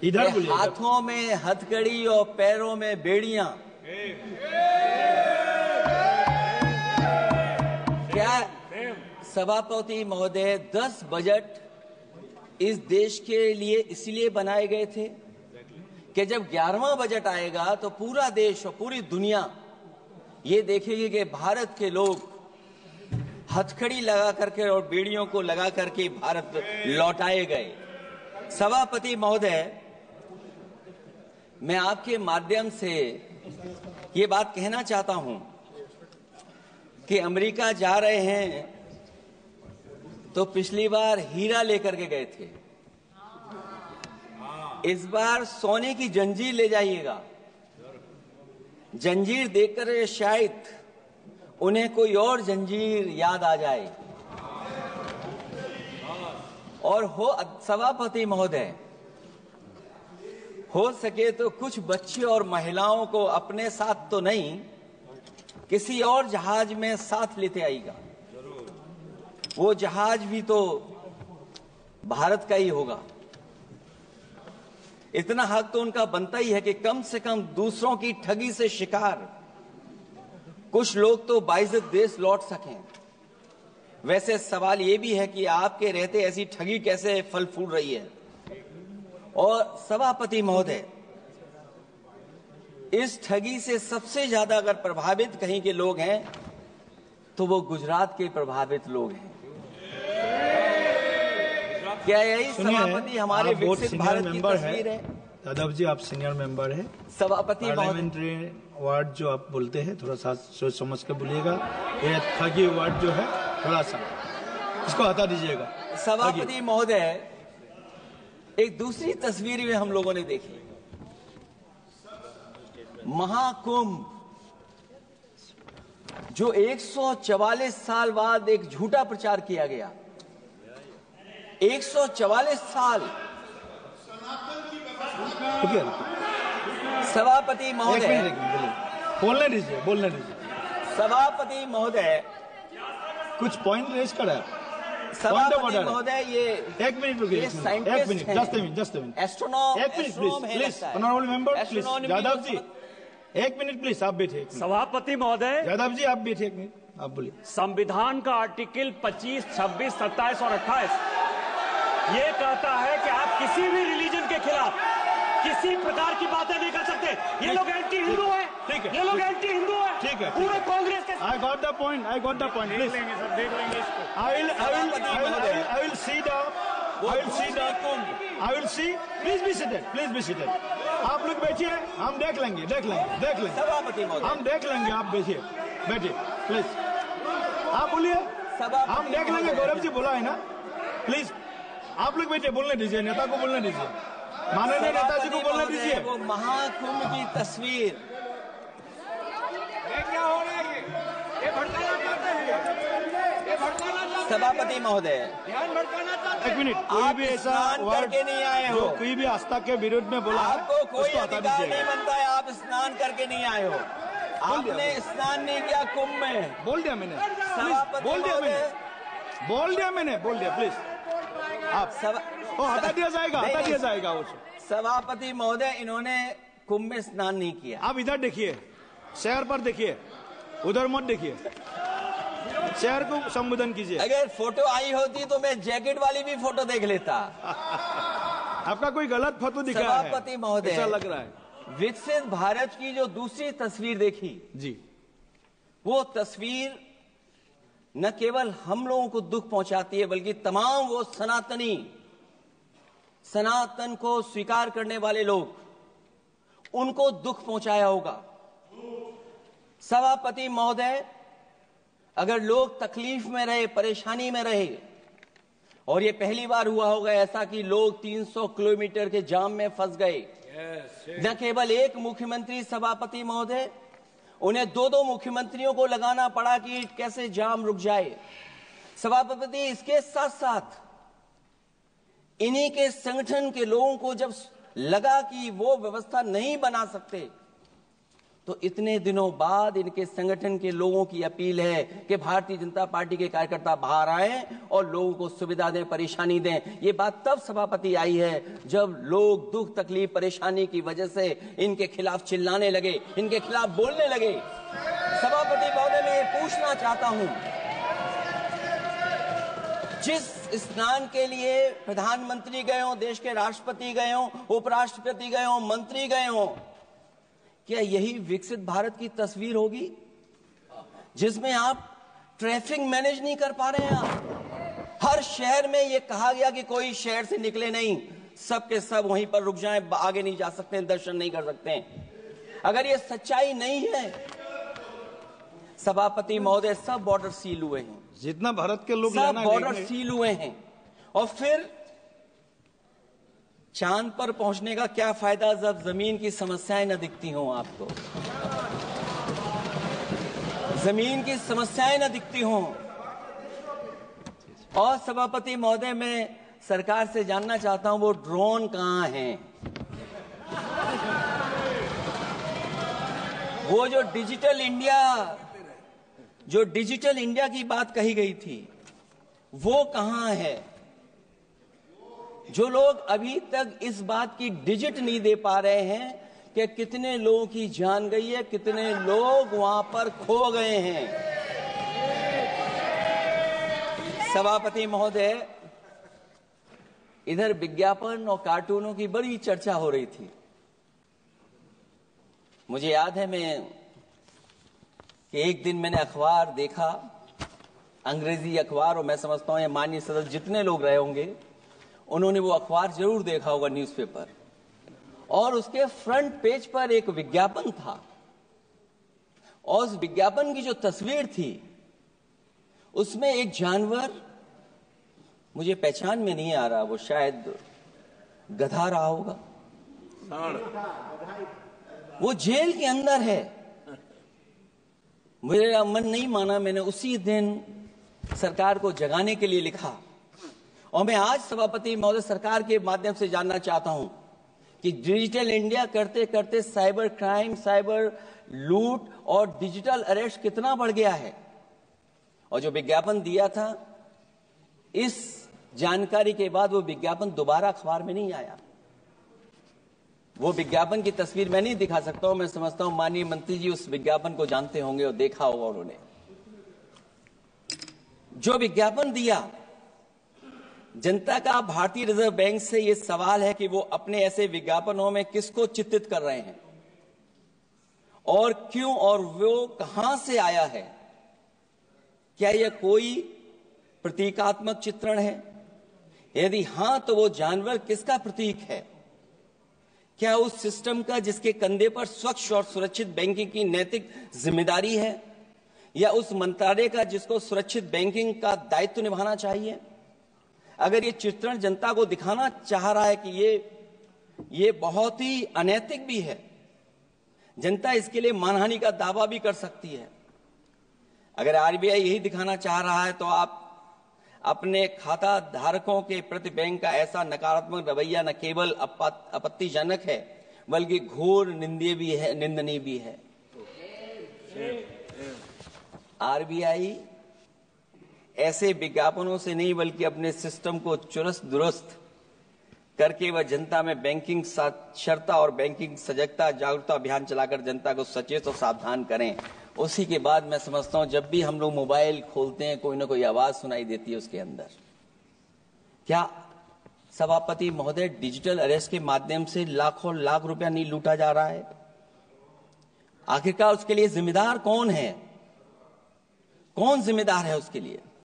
इधर बोलिए। हाथों में हथकड़ी और पैरों में बेड़ियां। क्या सभापति महोदय 10 बजट इस देश के लिए इसलिए बनाए गए थे कि जब 11वां बजट आएगा तो पूरा देश और पूरी दुनिया ये देखेगी कि भारत के लोग हथकड़ी लगा करके और बेड़ियों को लगा करके भारत लौटाए गए। सभापति महोदय, मैं आपके माध्यम से ये बात कहना चाहता हूं कि अमेरिका जा रहे हैं तो पिछली बार हीरा लेकर के गए थे, इस बार सोने की जंजीर ले जाइएगा। जंजीर देखकर शायद उन्हें कोई और जंजीर याद आ जाए। और सभापति महोदय, हो सके तो कुछ बच्चे और महिलाओं को अपने साथ तो नहीं, किसी और जहाज में साथ लेते आएगा। वो जहाज भी तो भारत का ही होगा। इतना हक तो उनका बनता ही है कि कम से कम दूसरों की ठगी से शिकार कुछ लोग तो बाइज्जत देश लौट सकें। वैसे सवाल ये भी है कि आपके रहते ऐसी ठगी कैसे फल फूल रही है। और सभापति महोदय, इस ठगी से सबसे ज्यादा अगर प्रभावित कहीं के लोग हैं तो वो गुजरात के प्रभावित लोग हैं। क्या यही सभापति हमारे विकसित भारत की तस्वीर है? यादव जी, आप सीनियर मेंबर हैं। सभापति पार्लियामेंट्री वर्ड जो आप बोलते हैं थोड़ा सा सोच समझ कर बोलिएगा। ये ठगी वर्ड जो है थोड़ा सा इसको हटा दीजिएगा। सभापति महोदय, एक दूसरी तस्वीर में हम लोगों ने देखी, महाकुंभ जो 144 साल बाद एक झूठा प्रचार किया गया। 144 साल। सभापति महोदय, बोलने दीजिए। सभापति महोदय, कुछ पॉइंट रेज करा। सभापति महोदय, ये एक मिनट रुकिए, जस्ट ए मिनट एस्ट्रोनॉम, एक minute please, honourable member please. Yadav ji एक मिनट प्लीज, आप बैठिए। सभापति महोदय, यादव जी आप बैठिए एक मिनट, आप बोलिए। संविधान का आर्टिकल 25, 26, 27 और 28 ये कहता है कि आप किसी भी रिलीजन के खिलाफ किसी प्रकार की बातें नहीं कर सकते। ये लोग एंटी हिंदू है, ठीक है, ये लोग एंटी हिंदू है, ठीक है, पूरे कांग्रेस के। I got the point please. देख लेंगे इसको। I will see. Please be seated. आप लोग बैठिए, हम देख लेंगे। सभापति महोदय, हम देख लेंगे, आप बैठिए प्लीज। आप बोलिए, हम देख लेंगे। गौरव जी बोला है ना, प्लीज आप लोग बैठिए, बोलने दीजिए, नेता को बोलने दीजिए, माननीय नेताजी को बोलने दीजिए। वो महाकुंभ की तस्वीर, क्या हो रहा है? ये भड़काना चाहते हैं, ये भड़काना चाहते हैं। सभापति महोदय, ध्यान भड़काना चाहते हैं। एक मिनट, कोई आप भी ऐसा स्नान करके नहीं आए हो, कोई भी आस्था के विरुद्ध में बोला है, आपको कोई उसको हटा अधिकार दीजिएगा। नहीं बनता है। आप स्नान करके नहीं आए हो, आपने स्नान नहीं किया कुंभ में। बोल दिया मैंने, सभापति महोदय, बोल दिया प्लीज। आप हटा दिया जाएगा वो। सभापति महोदय, इन्होंने कुंभ में स्नान नहीं किया। आप इधर देखिए, शहर पर देखिए, उधर मत देखिए, शहर को संबोधन कीजिए। अगर फोटो आई होती तो मैं जैकेट वाली भी फोटो देख लेता। आपका कोई गलत फोटो दिखा है सभापति महोदय, ऐसा लग रहा है। विकसित भारत की जो दूसरी तस्वीर देखी जी, वो तस्वीर न केवल हम लोगों को दुख पहुंचाती है, बल्कि तमाम वो सनातन को स्वीकार करने वाले लोग, उनको दुख पहुंचाया होगा। सभापति महोदय, अगर लोग तकलीफ में रहे, परेशानी में रहे, और ये पहली बार हुआ होगा ऐसा कि लोग 300 किलोमीटर के जाम में फंस गए। न केवल एक मुख्यमंत्री, सभापति महोदय, उन्हें 2-2 मुख्यमंत्रियों को लगाना पड़ा कि कैसे जाम रुक जाए। सभापति, इसके साथ साथ इन्हीं के संगठन के लोगों को जब लगा कि वो व्यवस्था नहीं बना सकते, तो इतने दिनों बाद इनके संगठन के लोगों की अपील है कि भारतीय जनता पार्टी के कार्यकर्ता बाहर आए और लोगों को सुविधा दें, परेशानी दें। ये बात तब सभापति आई है जब लोग दुख तकलीफ परेशानी की वजह से इनके खिलाफ चिल्लाने लगे, इनके खिलाफ बोलने लगे। सभापति महोदय, मैं ये पूछना चाहता हूं, जिस स्नान के लिए प्रधानमंत्री गए हो, देश के राष्ट्रपति गए हो, उपराष्ट्रपति गए हो, मंत्री गए हो, क्या यही विकसित भारत की तस्वीर होगी जिसमें आप ट्रैफिक मैनेज नहीं कर पा रहे हैं? आप हर शहर में यह कहा गया कि कोई शहर से निकले नहीं, सब के सब वहीं पर रुक जाएं, आगे नहीं जा सकते, दर्शन नहीं कर सकते। अगर ये सच्चाई नहीं है सभापति महोदय, सब बॉर्डर सील हुए हैं, जितना भारत के लोग सब बॉर्डर सील हुए हैं, और फिर चांद पर पहुंचने का क्या फायदा जब जमीन की समस्याएं न दिखती हों आपको, जमीन की समस्याएं न दिखती हों। और सभापति महोदय, मैं सरकार से जानना चाहता हूं वो ड्रोन कहां हैं? वो जो डिजिटल इंडिया की बात कही गई थी वो कहां है? जो लोग अभी तक इस बात की डिजिट नहीं दे पा रहे हैं कि कितने लोगों की जान गई है, कितने लोग वहां पर खो गए हैं। सभापति महोदय, इधर विज्ञापन और कार्टूनों की बड़ी चर्चा हो रही थी। मुझे याद है कि एक दिन मैंने अखबार देखा, अंग्रेजी अखबार, और मैं समझता हूं ये माननीय सदस्य जितने लोग रहे होंगे उन्होंने वो अखबार जरूर देखा होगा, न्यूज़पेपर, और उसके फ्रंट पेज पर एक विज्ञापन था, और उस विज्ञापन की जो तस्वीर थी उसमें एक जानवर, मुझे पहचान में नहीं आ रहा, वो शायद गधा रहा होगा, वो जेल के अंदर है। मेरा मन नहीं माना, मैंने उसी दिन सरकार को जगाने के लिए लिखा, और मैं आज सभापति महोदय सरकार के माध्यम से जानना चाहता हूं कि डिजिटल इंडिया करते करते साइबर क्राइम, साइबर लूट और डिजिटल अरेस्ट कितना बढ़ गया है। और जो विज्ञापन दिया था, इस जानकारी के बाद वो विज्ञापन दोबारा अखबार में नहीं आया। वो विज्ञापन की तस्वीर मैं नहीं दिखा सकता हूं, मैं समझता हूं माननीय मंत्री जी उस विज्ञापन को जानते होंगे और देखा होगा उन्होंने। जो विज्ञापन दिया, जनता का भारतीय रिजर्व बैंक से यह सवाल है कि वो अपने ऐसे विज्ञापनों में किसको चित्रित कर रहे हैं और क्यों, और वो कहां से आया है? क्या यह कोई प्रतीकात्मक चित्रण है? यदि हां, तो वो जानवर किसका प्रतीक है? क्या उस सिस्टम का जिसके कंधे पर स्वच्छ और सुरक्षित बैंकिंग की नैतिक जिम्मेदारी है, या उस मंत्रालय का जिसको सुरक्षित बैंकिंग का दायित्व निभाना चाहिए? अगर ये चित्रण जनता को दिखाना चाह रहा है कि ये बहुत ही अनैतिक भी है, जनता इसके लिए मानहानि का दावा भी कर सकती है। अगर आरबीआई यही दिखाना चाह रहा है तो आप अपने खाता धारकों के प्रति बैंक का ऐसा नकारात्मक रवैया न केवल आपत्तिजनक है बल्कि घोर निंदनीय भी है। आरबीआई ऐसे विज्ञापनों से नहीं बल्कि अपने सिस्टम को चुस्त दुरुस्त करके वह जनता में बैंकिंग साक्षरता और बैंकिंग सजगता जागरूकता अभियान चलाकर जनता को सचेत और सावधान करें। उसी के बाद मैं समझता हूं जब भी हम लोग मोबाइल खोलते हैं कोई ना कोई आवाज सुनाई देती है उसके अंदर। क्या सभापति महोदय डिजिटल अरेस्ट के माध्यम से लाखों लाख रुपया नहीं लूटा जा रहा है? आखिरकार उसके लिए जिम्मेदार कौन है? कौन जिम्मेदार है उसके लिए?